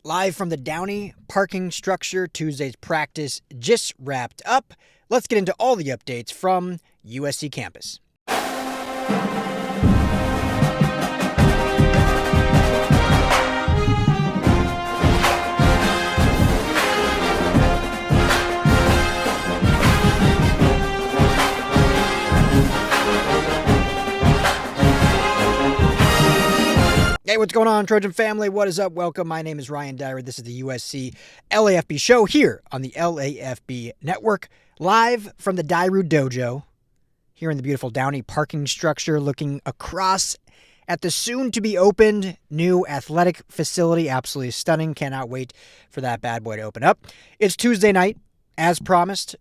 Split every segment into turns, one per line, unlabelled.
Live from the Downey parking structure, Tuesday's practice just wrapped up. Let's get into all the updates from USC campus. Hey, what's going on, Trojan family? What is up? Welcome. My name is Ryan Dyer. This is the USC LAFB show here on the LAFB network, live from the Dairu Dojo here in the beautiful Downey parking structure, looking across at the soon-to-be-opened new athletic facility. Absolutely stunning. Cannot wait for that bad boy to open up. It's Tuesday night, as promised.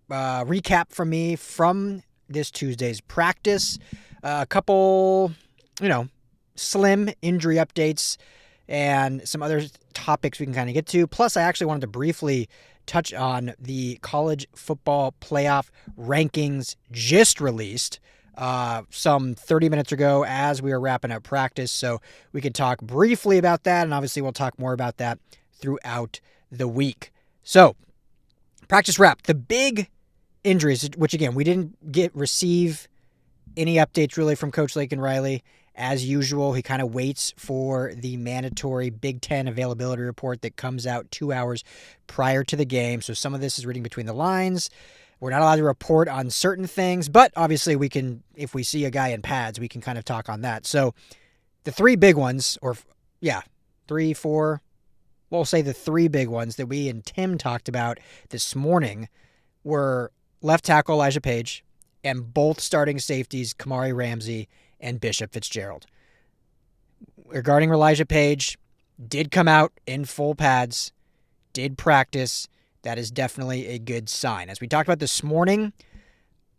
Recap from me from this Tuesday's practice. A couple, slim injury updates and some other topics we can kind of get to. Plus, I actually wanted to briefly touch on the college football playoff rankings just released some 30 minutes ago as we were wrapping up practice. So we could talk briefly about that, and obviously we'll talk more about that throughout the week. So, practice wrap. The big injuries, which again, we didn't receive any updates really from Coach Laken Riley. As usual, he kind of waits for the mandatory Big Ten availability report that comes out 2 hours prior to the game. So some of this is reading between the lines. We're not allowed to report on certain things, but obviously we can, if we see a guy in pads, we can kind of talk on that. So the three big ones, three, four, we'll say the three big ones that we and Tim talked about this morning were left tackle Elijah Page and both starting safeties, Kamari Ramsey and Bishop Fitzgerald. Regarding Elijah Page, did come out in full pads, did practice. That is definitely a good sign. As we talked about this morning,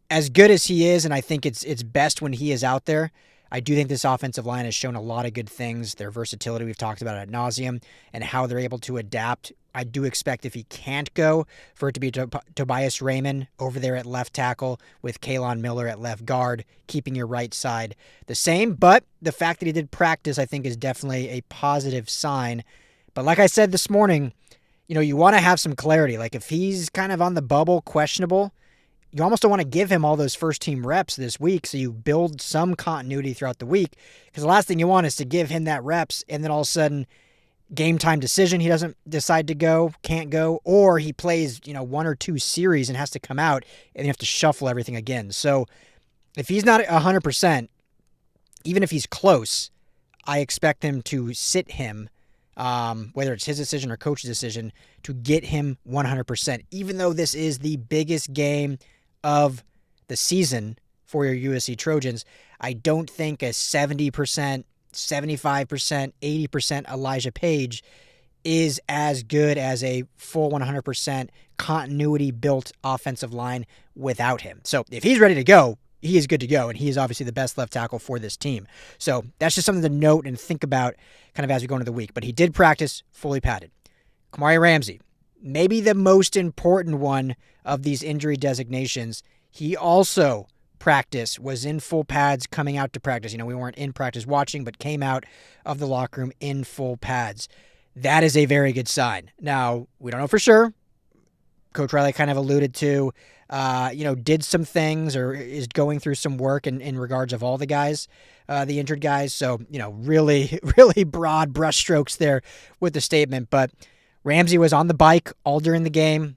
as good as he is, and I think it's best when he is out there, I do think this offensive line has shown a lot of good things. Their versatility, we've talked about ad nauseum, and how they're able to adapt. I do expect if he can't go, for it to be Tobias Raymond over there at left tackle with Kalon Miller at left guard, keeping your right side the same. But the fact that he did practice, I think, is definitely a positive sign. But like I said this morning, you want to have some clarity. Like if he's kind of on the bubble, questionable, you almost don't want to give him all those first-team reps this week, so you build some continuity throughout the week. Because the last thing you want is to give him that reps, and then all of a sudden, game time decision, he doesn't decide to go, can't go, or he plays, one or two series and has to come out, and you have to shuffle everything again. So if he's not 100%, even if he's close, I expect him to sit him, whether it's his decision or coach's decision, to get him 100%, even though this is the biggest game of the season for your USC Trojans. I don't think a 70%, 75%, 80% Elijah Page is as good as a full 100% continuity built offensive line without him. So if he's ready to go, he is good to go, and he is obviously the best left tackle for this team. So that's just something to note and think about kind of as we go into the week. But he did practice fully padded. Kamari Ramsey, maybe the most important one of these injury designations. He also was in full pads coming out to practice. We weren't in practice watching, but came out of the locker room in full pads. That is a very good sign. Now, we don't know for sure. Coach Riley kind of alluded to, did some things or is going through some work in regards of all the guys, the injured guys. So, really, really broad brushstrokes there with the statement. But Ramsey was on the bike all during the game,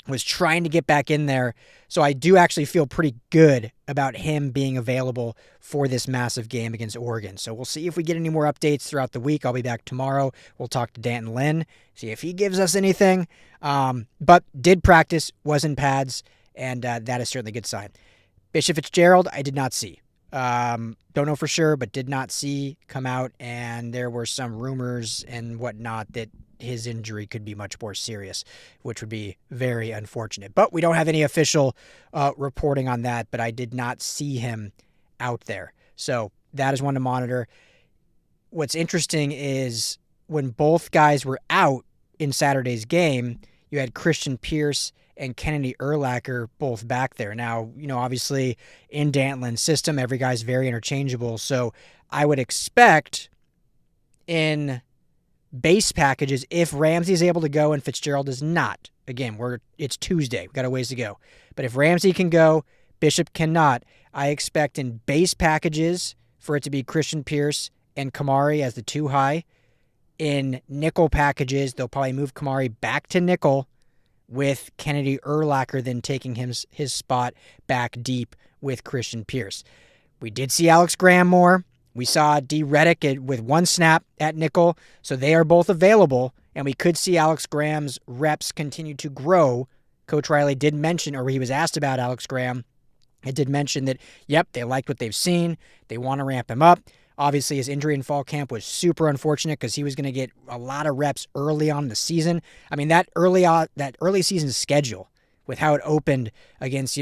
was trying to get back in there. So I do actually feel pretty good about him being available for this massive game against Oregon. So we'll see if we get any more updates throughout the week. I'll be back tomorrow. We'll talk to Danton Lynn, see if he gives us anything. But did practice, was in pads, and that is certainly a good sign. Bishop Fitzgerald, I did not see. Don't know for sure, but did not see come out, and there were some rumors and whatnot that his injury could be much more serious, which would be very unfortunate. But we don't have any official reporting on that, but I did not see him out there. So that is one to monitor. What's interesting is when both guys were out in Saturday's game, you had Christian Pierce and Kennedy Urlacher both back there. Now, obviously in Dantlin's system, every guy's very interchangeable. So I would expect in base packages if Ramsey's able to go and Fitzgerald is not. Again, it's Tuesday. We've got a ways to go. But if Ramsey can go, Bishop cannot, I expect in base packages for it to be Christian Pierce and Kamari as the two high. In nickel packages, they'll probably move Kamari back to nickel with Kennedy Urlacher then taking his spot back deep with Christian Pierce. We did see Alex Graham more. We saw D. Reddick with one snap at nickel, so they are both available, and we could see Alex Graham's reps continue to grow. Coach Riley did mention, or he was asked about Alex Graham, it did mention that, yep, they liked what they've seen. They want to ramp him up. Obviously, his injury in fall camp was super unfortunate because he was going to get a lot of reps early on in the season. I mean, that early season schedule with how it opened against,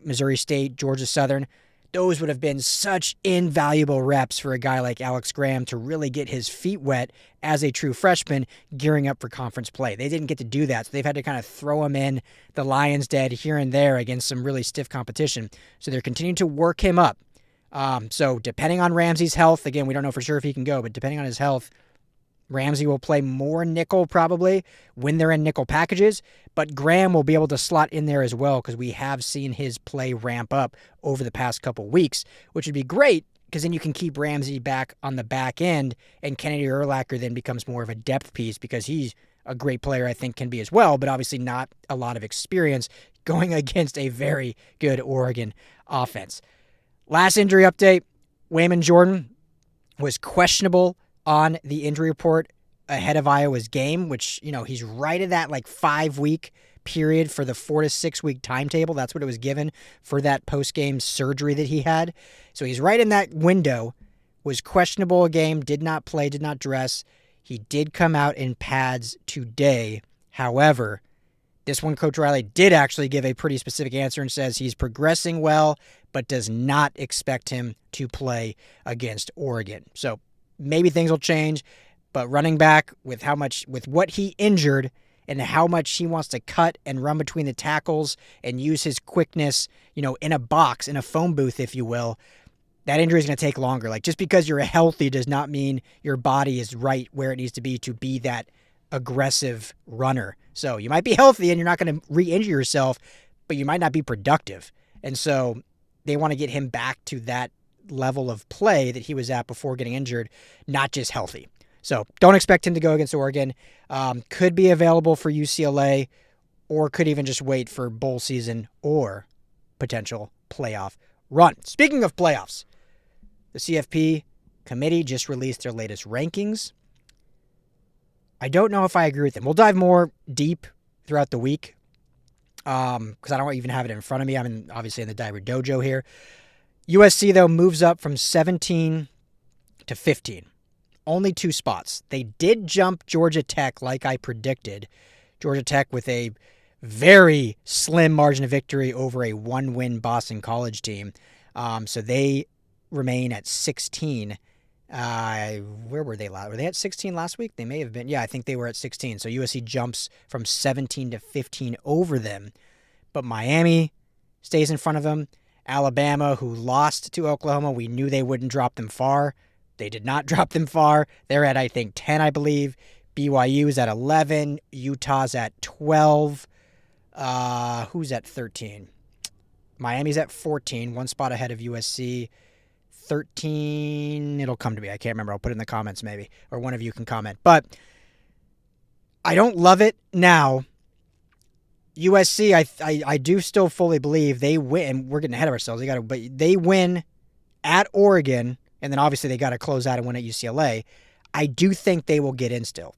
Missouri State, Georgia Southern, those would have been such invaluable reps for a guy like Alex Graham to really get his feet wet as a true freshman gearing up for conference play. They didn't get to do that, so they've had to kind of throw him in the lion's den here and there against some really stiff competition. So they're continuing to work him up. So depending on Ramsey's health, again, we don't know for sure if he can go, but depending on his health, Ramsey will play more nickel probably when they're in nickel packages, but Graham will be able to slot in there as well because we have seen his play ramp up over the past couple weeks, which would be great because then you can keep Ramsey back on the back end and Kennedy Urlacher then becomes more of a depth piece because he's a great player, I think, can be as well, but obviously not a lot of experience going against a very good Oregon offense. Last injury update, Waymond Jordan was questionable on the injury report ahead of Iowa's game, which, he's right at that 5-week period for the 4 to 6 week timetable. That's what it was given for that post-game surgery that he had. So he's right in that window, was questionable a game, did not play, did not dress. He did come out in pads today. However, this one, Coach Riley did actually give a pretty specific answer and says he's progressing well, but does not expect him to play against Oregon. So maybe things will change, but running back with what he injured and how much he wants to cut and run between the tackles and use his quickness, in a box, in a phone booth, if you will, that injury is going to take longer. Just because you're healthy does not mean your body is right where it needs to be that aggressive runner. So you might be healthy and you're not going to re-injure yourself, but you might not be productive. And so they want to get him back to that level of play that he was at before getting injured, not just healthy. So don't expect him to go against Oregon. Could be available for UCLA or could even just wait for bowl season or potential playoff run. Speaking of playoffs, the CFP committee just released their latest rankings. I don't know if I agree with them. We'll dive more deep throughout the week because I don't even have it in front of me. I'm obviously in the Diary Dojo here. USC, though, moves up from 17 to 15. Only 2 spots. They did jump Georgia Tech like I predicted. Georgia Tech with a very slim margin of victory over a 1-win Boston College team. So they remain at 16. Where were they last? Were they at 16 last week? They may have been. Yeah, I think they were at 16. So USC jumps from 17 to 15 over them. But Miami stays in front of them. Alabama, who lost to Oklahoma, we knew they wouldn't drop them far. They did not drop them far. They're at, I think, 10, I believe. BYU is at 11. Utah's at 12. Who's at 13? Miami's at 14, 1 spot ahead of USC. 13, it'll come to me. I can't remember. I'll put it in the comments maybe, or one of you can comment. But I don't love it now. USC, I do still fully believe they win. We're getting ahead of ourselves. But they win at Oregon, and then obviously they got to close out and win at UCLA. I do think they will get in still.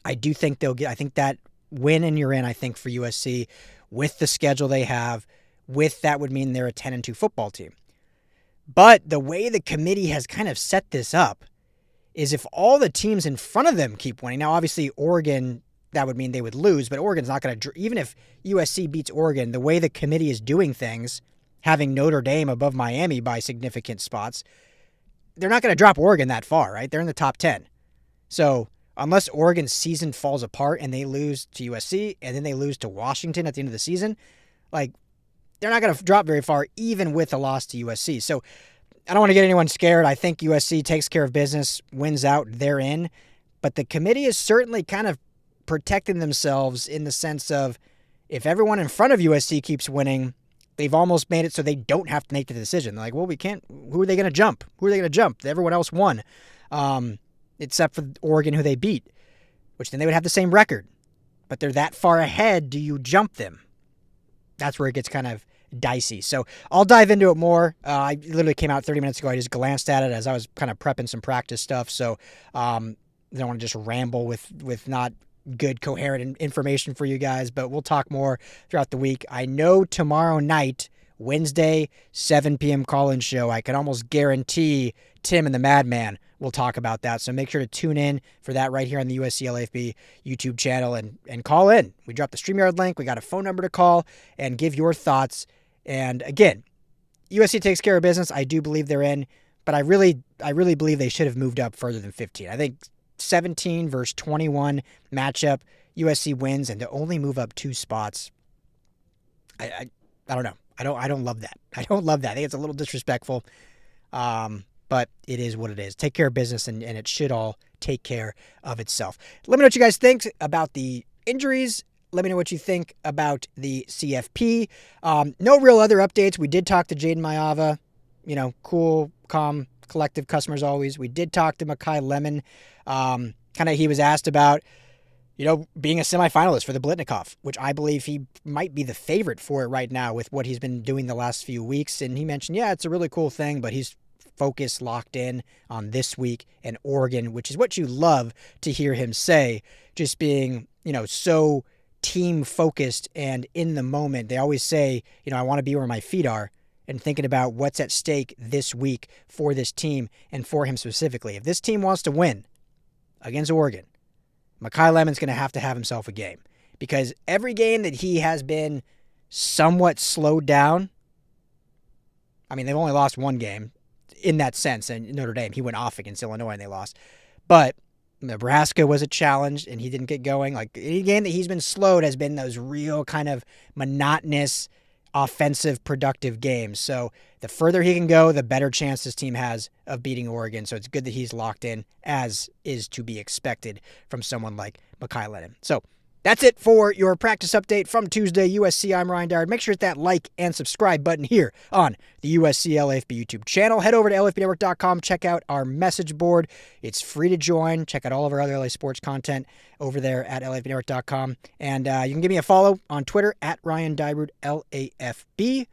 I do think they'll get. I think that win and you're in. I think for USC with the schedule they have, with that would mean they're a 10-2 football team. But the way the committee has kind of set this up is if all the teams in front of them keep winning. Now, obviously, Oregon, that would mean they would lose, but Oregon's not going to, even if USC beats Oregon, the way the committee is doing things, having Notre Dame above Miami by significant spots, they're not going to drop Oregon that far, right? They're in the top 10. So unless Oregon's season falls apart and they lose to USC and then they lose to Washington at the end of the season, they're not going to drop very far, even with a loss to USC. So I don't want to get anyone scared. I think USC takes care of business, wins out, they're in. But the committee is certainly kind of protecting themselves in the sense of if everyone in front of USC keeps winning, they've almost made it so they don't have to make the decision. They're like, well, we can't. Who are they going to jump? Who are they going to jump? Everyone else won, except for Oregon, who they beat, which then they would have the same record. But they're that far ahead. Do you jump them? That's where it gets kind of dicey. So I'll dive into it more. I literally came out 30 minutes ago. I just glanced at it as I was kind of prepping some practice stuff. So I don't want to just ramble with not good, coherent information for you guys, but we'll talk more throughout the week. I know tomorrow night, Wednesday, 7 p.m. call-in show, I can almost guarantee Tim and the Madman will talk about that. So make sure to tune in for that right here on the USC LAFB YouTube channel and call in. We dropped the StreamYard link. We got a phone number to call and give your thoughts. And again, USC takes care of business. I do believe they're in, but I really believe they should have moved up further than 15. I think 17 versus 21 matchup, USC wins, and to only move up 2 spots, I don't know. I don't love that. I don't love that. I think it's a little disrespectful, but it is what it is. Take care of business, and it should all take care of itself. Let me know what you guys think about the injuries. Let me know what you think about the CFP. No real other updates. We did talk to Jayden Maiava. Cool, calm, collective customers always. We did talk to Makai Lemon. He was asked about, being a semifinalist for the Blitnikoff, which I believe he might be the favorite for it right now with what he's been doing the last few weeks. And he mentioned, yeah, it's a really cool thing, but he's focused, locked in on this week and Oregon, which is what you love to hear him say, just being, so team focused and in the moment. They always say, I want to be where my feet are, and thinking about what's at stake this week for this team and for him specifically. If this team wants to win against Oregon, Makai Lemon's going to have himself a game, because every game that he has been somewhat slowed down, I mean, they've only lost one game in that sense, and Notre Dame, he went off against Illinois and they lost. But Nebraska was a challenge and he didn't get going. Like, any game that he's been slowed has been those real kind of monotonous, offensive, productive games. So the further he can go, the better chance this team has of beating Oregon. So it's good that he's locked in, as is to be expected from someone like Makai Lemon. So that's it for your practice update from Tuesday, USC. I'm Ryan Dowd. Make sure to hit that like and subscribe button here on the USC LAFB YouTube channel. Head over to LAFBnetwork.com. Check out our message board. It's free to join. Check out all of our other LA sports content over there at LAFBnetwork.com. And you can give me a follow on Twitter at Ryan Dyrud, LAFB.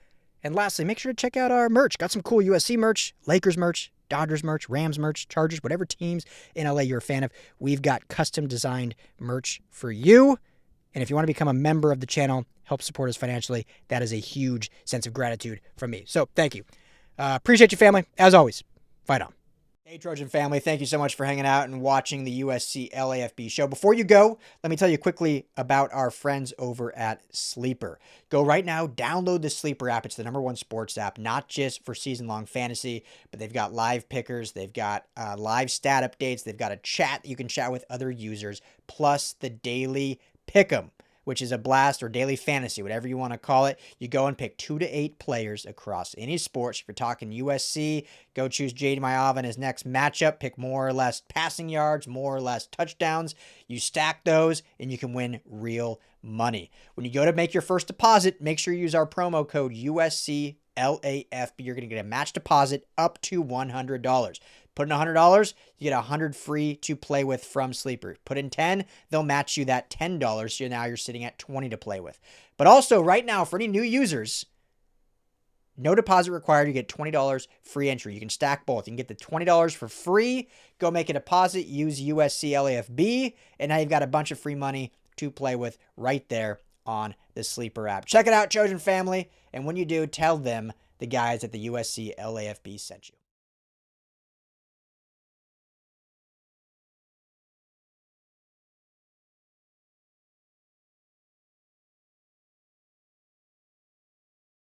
And lastly, make sure to check out our merch. Got some cool USC merch, Lakers merch, Dodgers merch, Rams merch, Chargers, whatever teams in LA you're a fan of, we've got custom designed merch for you. And if you want to become a member of the channel, help support us financially, that is a huge sense of gratitude from me. So thank you. Appreciate you, family. As always, fight on. Hey, Trojan family, thank you so much for hanging out and watching the USC LAFB show. Before you go, let me tell you quickly about our friends over at Sleeper. Go right now, download the Sleeper app. It's the #1 sports app, not just for season-long fantasy, but they've got live pickers, they've got live stat updates, they've got a chat that you can chat with other users, plus the daily pick'em, which is a blast, or daily fantasy, whatever you want to call it. You go and pick 2 to 8 players across any sports. If you're talking USC, go choose Jayden Maiava in his next matchup. Pick more or less passing yards, more or less touchdowns. You stack those, and you can win real money. When you go to make your first deposit, make sure you use our promo code USCLAFB. You're going to get a match deposit up to $100. Put in $100, you get $100 free to play with from Sleeper. Put in $10, they'll match you that $10. So now you're sitting at $20 to play with. But also right now, for any new users, no deposit required. You get $20 free entry. You can stack both. You can get the $20 for free. Go make a deposit. Use USC LAFB. And now you've got a bunch of free money to play with right there on the Sleeper app. Check it out, Trojan family. And when you do, tell them the guys at the USC LAFB sent you.